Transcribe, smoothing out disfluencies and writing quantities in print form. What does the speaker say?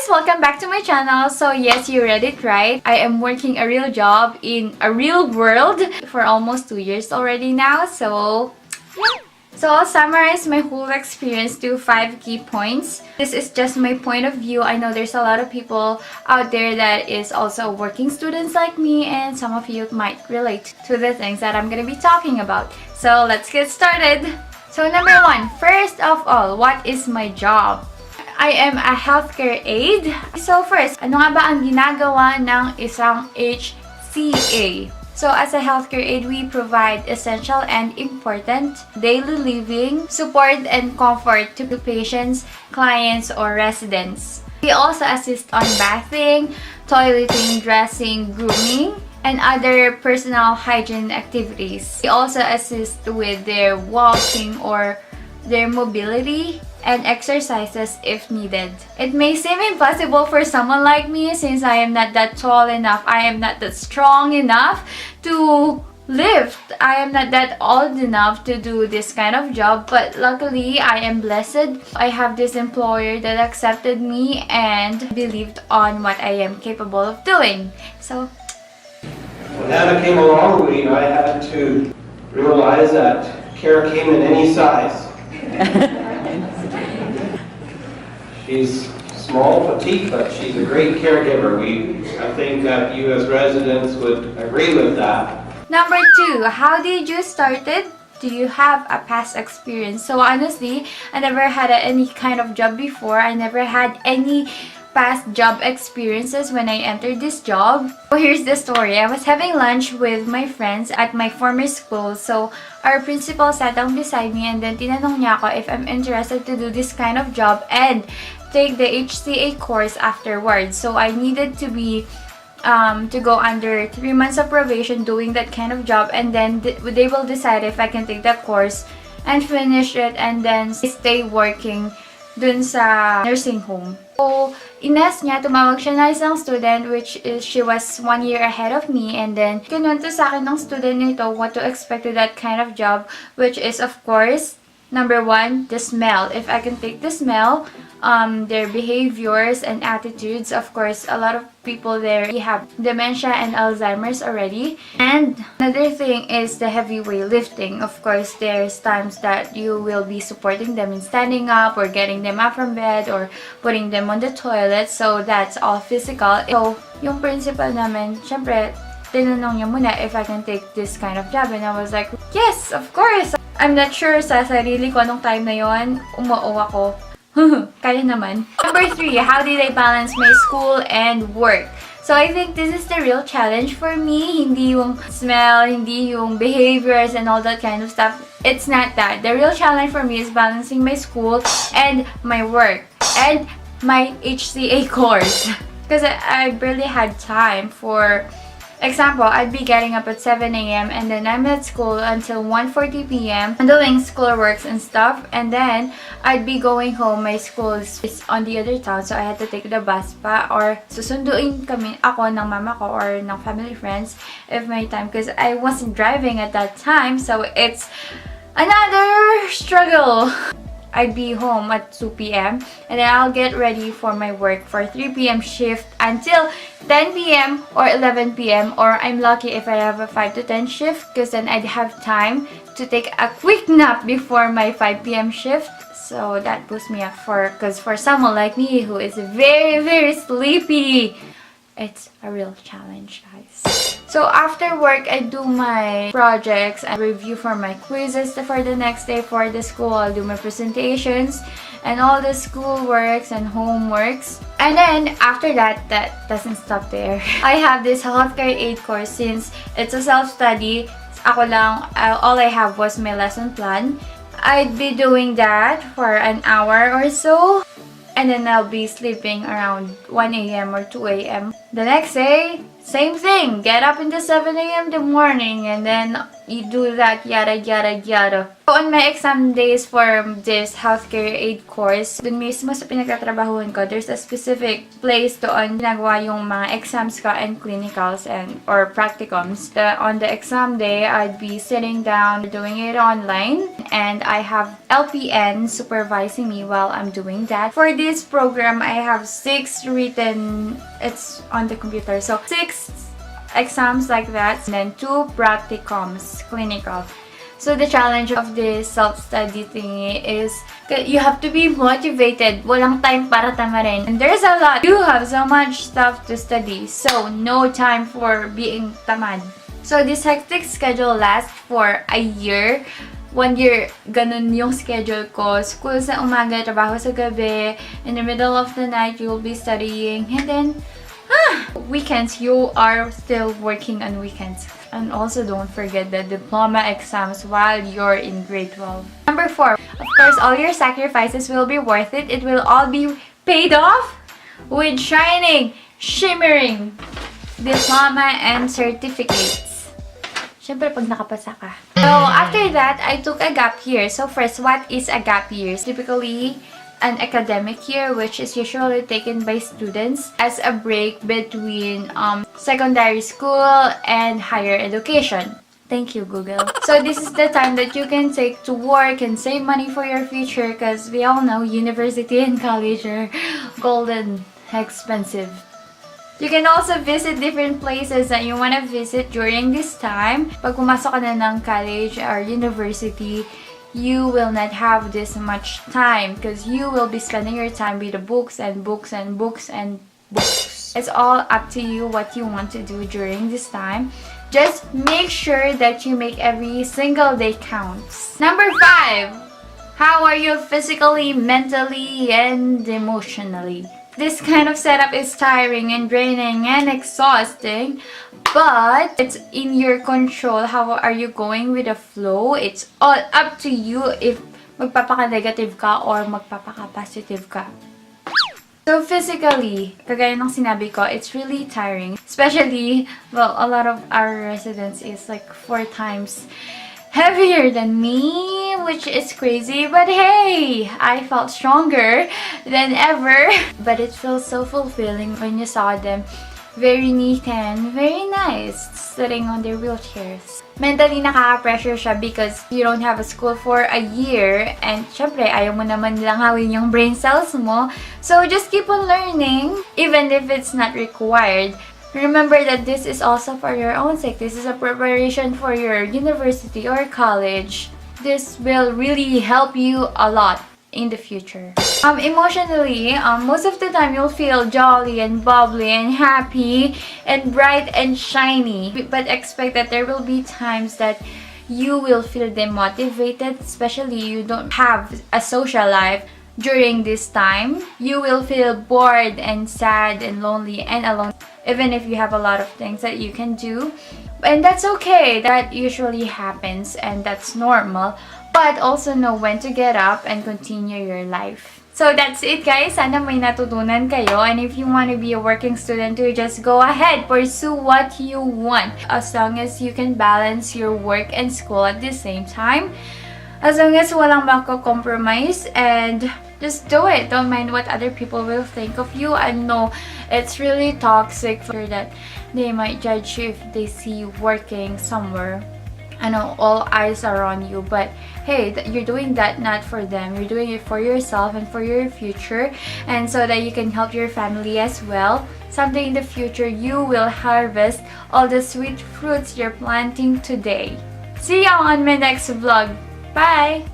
Welcome back to my channel. So yes, you read it right. I am working a real job in a real world for almost 2 years already now. So yeah. So I'll summarize my whole experience to 5 key points. This is just my point of view. I know there's a lot of people out there that is also working students like me, and some of you might relate to the things that I'm gonna be talking about. So let's get started. So number 1, first of all, what is my job? I am a healthcare aide. So first, ano nga ba ang ginagawa ng isang HCA? So as a healthcare aide, we provide essential and important daily living support and comfort to patients, clients, or residents. We also assist on bathing, toileting, dressing, grooming, and other personal hygiene activities. We also assist with their walking or their mobility and exercises if needed. It may seem impossible for someone like me since I am not that tall enough, I am not that strong enough to lift. I am not that old enough to do this kind of job, but luckily I am blessed. I have this employer that accepted me and believed on what I am capable of doing. So when Anna came along, I had to realize that care came in any size. She's small, petite, but she's a great caregiver. I think that you as residents would agree with that. Number 2, how did you started? Do you have a past experience? So honestly, I never had any kind of job before. I never had any past job experiences when I entered this job. So here's the story. I was having lunch with my friends at my former school. So our principal sat down beside me and then tinanong niya ako if I'm interested to do this kind of job and take the HCA course afterwards. So I needed to be to go under 3 months of probation doing that kind of job, and then they will decide if I can take that course and finish it and then stay working dun sa nursing home. So, ines niya, tumawag siya na isang student which is, she was 1 year ahead of me, and then kinuwento sa akin ng student nito what to expect to that kind of job, which is of course, number 1, the smell. If I can take the smell, their behaviors and attitudes. Of course, a lot of people there have dementia and Alzheimer's already. And another thing is the heavy weightlifting. Of course, there's times that you will be supporting them in standing up or getting them up from bed or putting them on the toilet. So that's all physical. So yung principal namin, syempre, tinanong niya muna if I can take this kind of job, and I was like, yes, of course. I'm not sure sa sarili ko nung time na yon, umuo ako. Kaya naman. Number 3, how did I balance my school and work? So I think this is the real challenge for me. Hindi yung smell, hindi yung behaviors and all that kind of stuff. It's not that. The real challenge for me is balancing my school and my work and my HCA course. Because I barely had time for example, I'd be getting up at 7 a.m. and then I'm at school until 1:40 p.m. doing schoolworks and stuff, and then I'd be going home. My school is on the other town, so I had to take the bus pa or susunduin kami ako ng mama ko or ng family friends if may time, because I wasn't driving at that time, so it's another struggle. I'd be home at 2 p.m. and then I'll get ready for my work for 3 p.m. shift until 10 p.m. or 11 p.m. or I'm lucky if I have a 5 to 10 shift, because then I'd have time to take a quick nap before my 5 p.m. shift. So that boosts me up because for someone like me who is very, very sleepy, it's a real challenge, guys. So after work, I do my projects and review for my quizzes for the next day for the school. I'll do my presentations and all the school works and homeworks. And then after that, that doesn't stop there. I have this healthcare aid course. Since it's a self-study, ako lang, all I have was my lesson plan. I'd be doing that for an hour or so, and then I'll be sleeping around 1 a.m. or 2 a.m. The next day, Same thing. Get up in the 7 a.m. in the morning and then you do that yada yada yada. So on my exam days for this healthcare aid course, dun mismo sa pinagtatrabahuan ko, there's a specific place doon ginagawa yung mga exams ko and clinicals and or practicums. On the exam day, I'd be sitting down doing it online and I have LPN supervising me while I'm doing that. For this program, I have 6 written, it's on the computer, so 6 exams like that, and then 2 practicums, clinical. So the challenge of this self-study thingy is that you have to be motivated. Walang time para tamarin. And there's a lot. You have so much stuff to study, so no time for being tamad. So this hectic schedule lasts for a year. 1 year, ganun yung schedule ko. School sa umaga, trabaho sa gabi. In the middle of the night, you'll be studying. And then, weekends, you are still working on weekends. And also don't forget the diploma exams while you're in grade 12. Number 4, of course, all your sacrifices will be worth it. It will all be paid off with shining, shimmering diploma and certificates. Syempre, pag nakapasa ka. So, after that, I took a gap year. So, first, what is a gap year? Typically, an academic year, which is usually taken by students as a break between secondary school and higher education. Thank you, Google. So this is the time that you can take to work and save money for your future, because we all know university and college are golden expensive. You can also visit different places that you want to visit during this time. Pag pumasok ka na ng college or university, you will not have this much time because you will be spending your time with the books and books and books and books. It's all up to you what you want to do during this time. Just make sure that you make every single day counts. Number 5, how are you physically, mentally, and emotionally? This kind of setup is tiring and draining and exhausting, but it's in your control. How are you going with the flow? It's all up to you if magpapaka-negative ka or magpapaka-positive ka. So physically, kagaya ng sinabi ko, it's really tiring. Especially, well, a lot of our residents is like 4 times heavier than me, which is crazy, but hey, I felt stronger than ever. But it feels so fulfilling when you saw them very neat and very nice sitting on their wheelchairs. Mentally, nakaka-pressure siya because you don't have a school for a year and syempre, ayaw mo naman langawin yung brain cells mo. So just keep on learning even if it's not required. Remember that this is also for your own sake. This is a preparation for your university or college. This will really help you a lot in the future. Emotionally, most of the time you'll feel jolly and bubbly and happy and bright and shiny. But expect that there will be times that you will feel demotivated, especially you don't have a social life. During this time, you will feel bored and sad and lonely and alone, even if you have a lot of things that you can do. And that's okay. That usually happens and that's normal. But also know when to get up and continue your life. So that's it, guys. Sana may natutunan kayo. And if you want to be a working student too, just go ahead. Pursue what you want. As long as you can balance your work and school at the same time. As long as walang mako-compromise and just do it. Don't mind what other people will think of you. I know it's really toxic for that they might judge you if they see you working somewhere. I know all eyes are on you, but hey, you're doing that not for them. You're doing it for yourself and for your future, and so that you can help your family as well. Someday in the future, you will harvest all the sweet fruits you're planting today. See you on my next vlog. Bye!